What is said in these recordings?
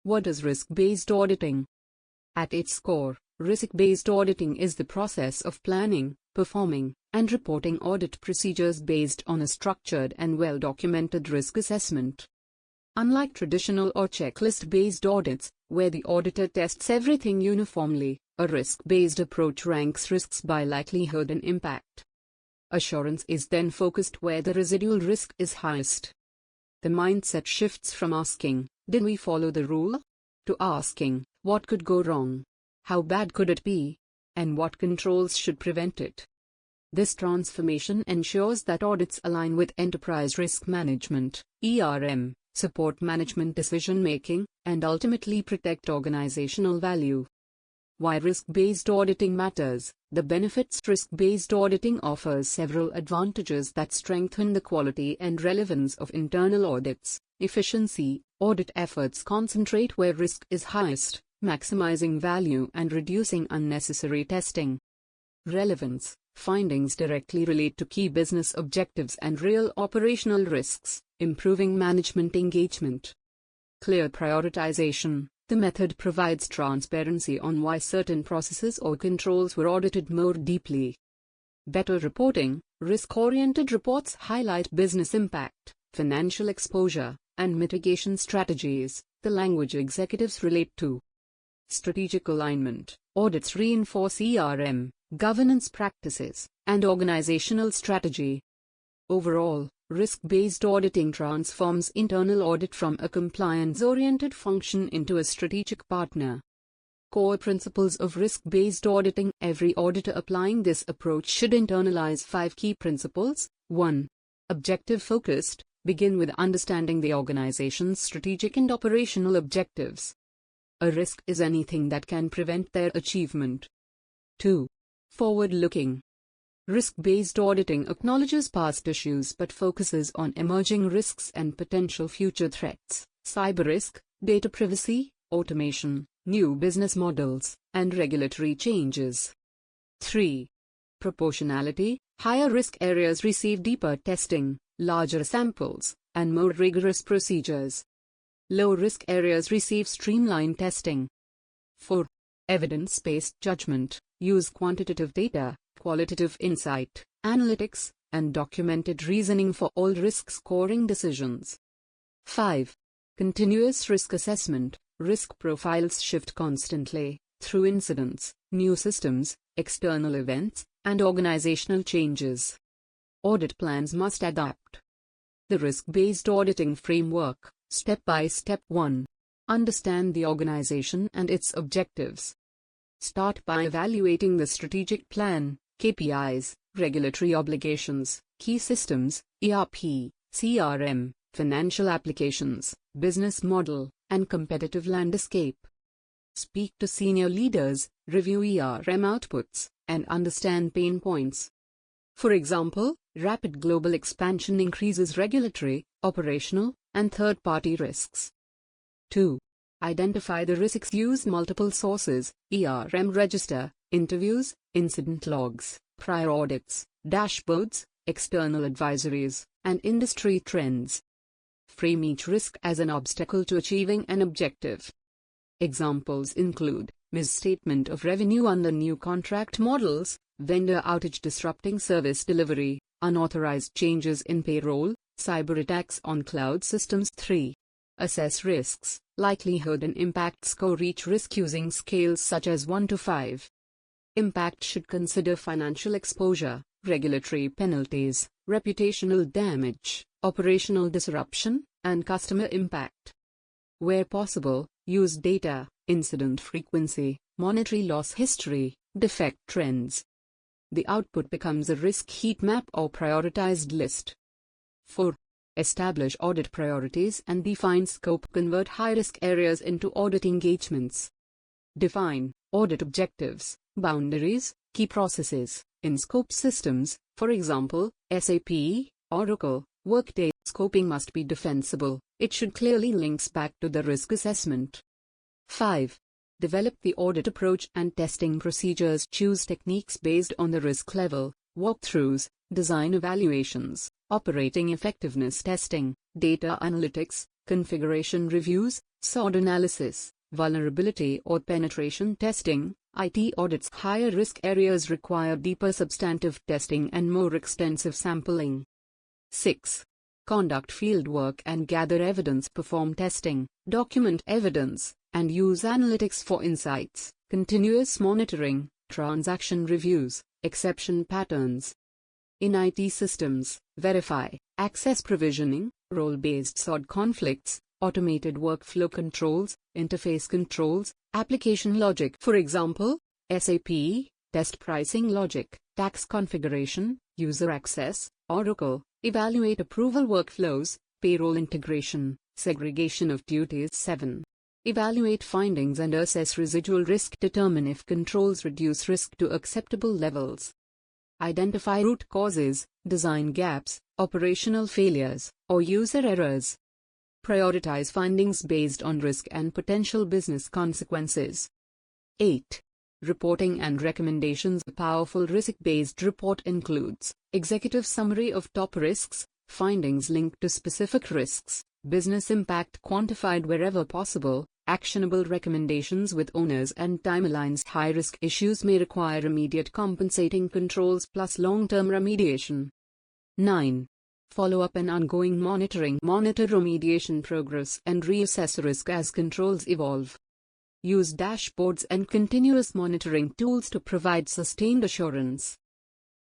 What is risk-based auditing? At its core, risk-based auditing is the process of planning, performing, and reporting audit procedures based on a structured and well-documented risk assessment. Unlike traditional or checklist-based audits, where the auditor tests everything uniformly, a risk-based approach ranks risks by likelihood and impact. Assurance is then focused where the residual risk is highest. The mindset shifts from asking, "Did we follow the rule?" to asking, "What could go wrong? How bad could it be? And what controls should prevent it?" This transformation ensures that audits align with enterprise risk management, ERM, support management decision-making, and ultimately protect organizational value. Why risk-based auditing matters? The benefits. Risk-based auditing offers several advantages that strengthen the quality and relevance of internal audits. Efficiency. Audit efforts concentrate where risk is highest, maximizing value and reducing unnecessary testing. Relevance. Findings directly relate to key business objectives and real operational risks, improving management engagement. Clear prioritization. The method provides transparency on why certain processes or controls were audited more deeply. Better reporting. Risk-oriented reports highlight business impact, financial exposure, and mitigation strategies, the language executives relate to. Strategic alignment. Audits reinforce ERM, governance practices, and organizational strategy. Overall, risk-based auditing transforms internal audit from a compliance-oriented function into a strategic partner. Core principles of risk-based auditing. Every auditor applying this approach should internalize 5 key principles. 1. Objective-focused. Begin with understanding the organization's strategic and operational objectives. A risk is anything that can prevent their achievement. 2. Forward-looking. Risk-based auditing acknowledges past issues but focuses on emerging risks and potential future threats, cyber risk, data privacy, automation, new business models, and regulatory changes. 3. Proportionality. Higher risk areas receive deeper testing, larger samples, and more rigorous procedures. Low risk areas receive streamlined testing. 4. Evidence-based judgment. Use quantitative data, qualitative insight, analytics, and documented reasoning for all risk scoring decisions. 5. Continuous risk assessment. Risk profiles shift constantly, through incidents, new systems, external events, and organizational changes. Audit plans must adapt. The risk-based auditing framework. Step by step. 1. Understand the organization and its objectives. Start by evaluating the strategic plan, KPIs, regulatory obligations, key systems, ERP, CRM, financial applications, business model, and competitive landscape. Speak to senior leaders, review ERM outputs, and understand pain points. For example, rapid global expansion increases regulatory, operational, and third-party risks. 2. Identify the risks. Use multiple sources, ERM register, interviews, incident logs, prior audits, dashboards, external advisories, and industry trends. Frame each risk as an obstacle to achieving an objective. Examples include misstatement of revenue under new contract models, vendor outage disrupting service delivery, unauthorized changes in payroll, cyber attacks on cloud systems. 3. Assess risks, likelihood and impact. Score each risk using scales such as 1 to 5. Impact should consider financial exposure, regulatory penalties, reputational damage, operational disruption, and customer impact. Where possible, use data, incident frequency, monetary loss history, defect trends. The output becomes a risk heat map or prioritized list. 4. Establish audit priorities and define scope. Convert high-risk areas into audit engagements. Define audit objectives, boundaries, key processes, in-scope systems, for example, SAP, Oracle, Workday. Scoping must be defensible. It should clearly links back to the risk assessment. 5. Develop the audit approach and testing procedures. Choose techniques based on the risk level, walkthroughs, design evaluations, operating effectiveness testing, data analytics, configuration reviews, SWOT analysis, vulnerability or penetration testing. IT audits. Higher risk areas require deeper substantive testing and more extensive sampling. 6. Conduct fieldwork and gather evidence. Perform testing, document evidence, and use analytics for insights. Continuous monitoring, transaction reviews, exception patterns. In IT systems, verify, access provisioning, role-based SOD conflicts, automated workflow controls, interface controls, application logic. For example, SAP, test pricing logic, tax configuration, user access, Oracle, evaluate approval workflows, payroll integration, segregation of duties. 7. Evaluate findings and assess residual risk. Determine if controls reduce risk to acceptable levels. Identify root causes, design gaps, operational failures, or user errors. Prioritize findings based on risk and potential business consequences. 8. Reporting and recommendations. A powerful risk-based report includes executive summary of top risks, findings linked to specific risks, business impact quantified wherever possible, actionable recommendations with owners and timelines. High-risk issues may require immediate compensating controls plus long-term remediation. 9. Follow-up and ongoing monitoring. Monitor remediation progress and reassess risk as controls evolve. Use dashboards and continuous monitoring tools to provide sustained assurance.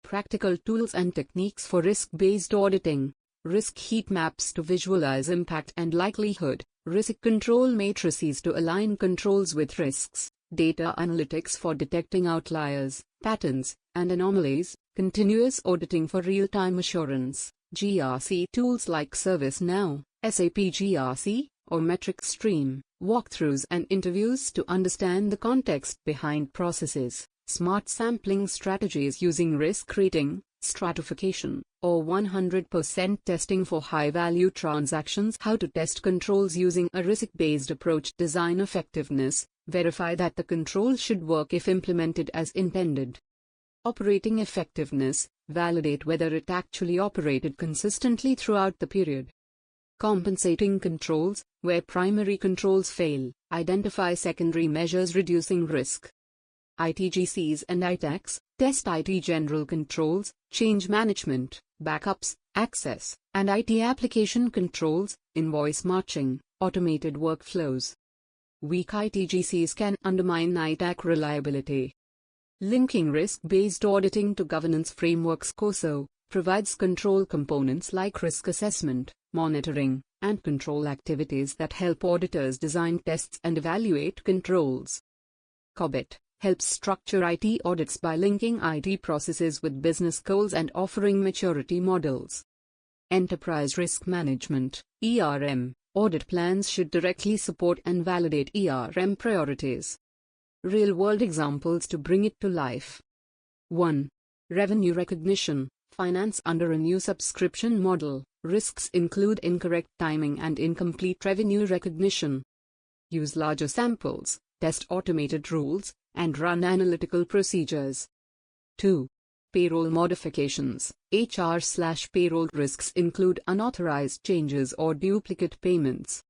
Practical tools and techniques for risk-based auditing. Risk heat maps to visualize impact and likelihood. Risk control matrices to align controls with risks. Data analytics for detecting outliers, patterns, and anomalies. Continuous auditing for real-time assurance. GRC tools like ServiceNow, SAP GRC, or Metric Stream. Walkthroughs and interviews to understand the context behind processes. Smart sampling strategies using risk rating, stratification, or 100% testing for high-value transactions. How to test controls using a risk-based approach. Design effectiveness. Verify that the control should work if implemented as intended. Operating effectiveness. Validate whether it actually operated consistently throughout the period. Compensating controls. Where primary controls fail, identify secondary measures reducing risk. ITGCs and ITACs. Test IT general controls, change management, backups, access, and IT application controls, invoice matching, automated workflows. Weak ITGCs can undermine ITAC reliability. Linking risk-based auditing to governance frameworks. COSO provides control components like risk assessment, monitoring, and control activities that help auditors design tests and evaluate controls. COBIT helps structure IT audits by linking IT processes with business goals and offering maturity models. Enterprise Risk Management, ERM, audit plans should directly support and validate ERM priorities. Real-world examples to bring it to life. 1. Revenue recognition, finance under a new subscription model. Risks include incorrect timing and incomplete revenue recognition. Use larger samples, test automated rules, and run analytical procedures. 2. Payroll modifications. HR/payroll risks include unauthorized changes or duplicate payments.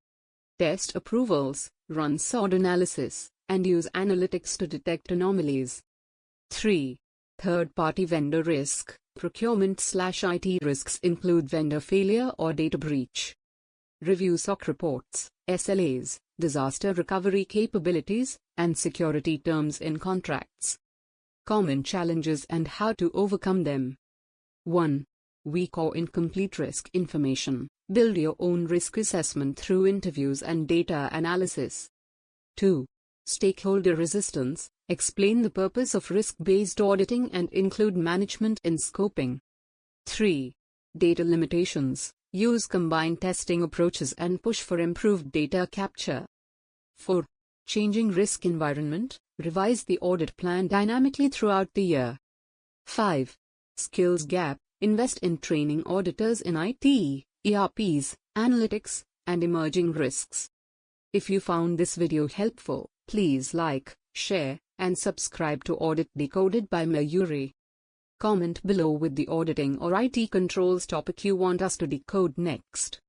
Test approvals, run SWOT analysis, and use analytics to detect anomalies. 3. Third-party vendor risk. Procurement/IT risks include vendor failure or data breach. Review SOC reports, SLAs, disaster recovery capabilities, and security terms in contracts. Common challenges and how to overcome them. 1. Weak or incomplete risk information. Build your own risk assessment through interviews and data analysis. 2. Stakeholder resistance. Explain the purpose of risk-based auditing and include management in scoping. 3. Data limitations. Use combined testing approaches and push for improved data capture. 4. Changing risk environment. Revise the audit plan dynamically throughout the year. 5. Skills gap. Invest in training auditors in IT, ERPs, analytics, and emerging risks. If you found this video helpful, please like, share, and subscribe to Audit Decoded by Mayuri. Comment below with the auditing or IT controls topic you want us to decode next.